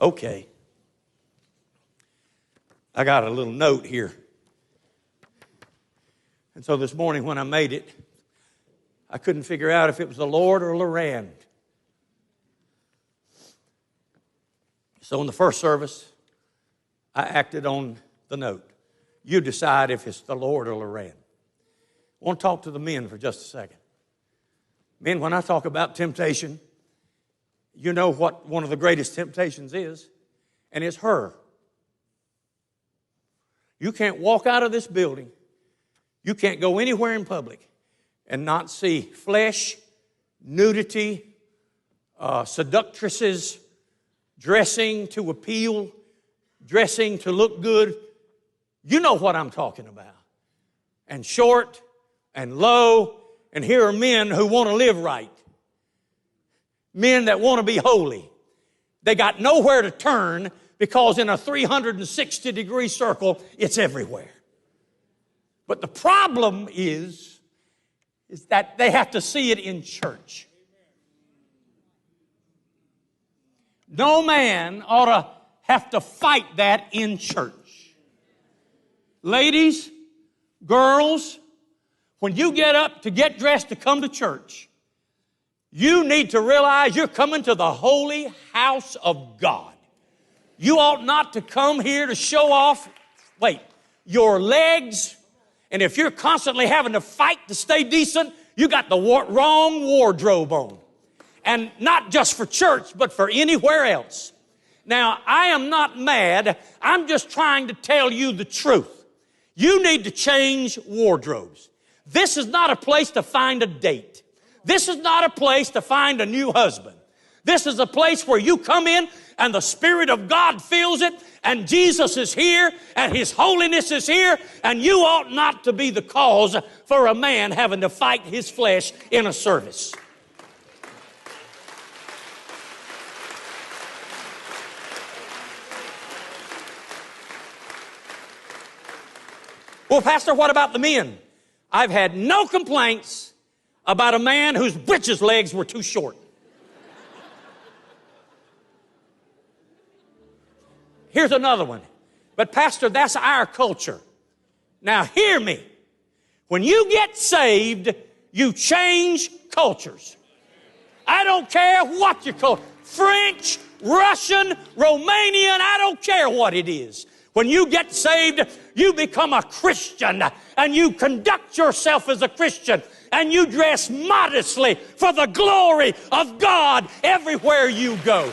Okay. I got a little note here. And so this morning when I made it, I couldn't figure out if it was the Lord or Loran. So in the first service, I acted on the note. You decide if it's the Lord or Loran. I want to talk to the men for just a second. Men, when I talk about temptation, you know what one of the greatest temptations is, and it's her. You can't walk out of this building, you can't go anywhere in public and not see flesh, nudity, seductresses, dressing to appeal, dressing to look good. You know what I'm talking about. And short and low, and here are men who want to live right. Men that want to be holy. They got nowhere to turn because in a 360-degree circle, it's everywhere. But the problem is that they have to see it in church. No man ought to have to fight that in church. Ladies, girls, when you get up to get dressed to come to church, you need to realize you're coming to the holy house of God. You ought not to come here to show off, your legs. And if you're constantly having to fight to stay decent, you got the wrong wardrobe on. And not just for church, but for anywhere else. Now, I am not mad. I'm just trying to tell you the truth. You need to change wardrobes. This is not a place to find a date. This is not a place to find a new husband. This is a place where you come in and the Spirit of God fills it, and Jesus is here, and His holiness is here, and you ought not to be the cause for a man having to fight his flesh in a service. Well, Pastor, what about the men? I've had no complaints about a man whose britches legs were too short. Here's another one. But Pastor, that's our culture. Now hear me. When you get saved, you change cultures. I don't care what you call it. French, Russian, Romanian, I don't care what it is. When you get saved, you become a Christian and you conduct yourself as a Christian and you dress modestly for the glory of God everywhere you go.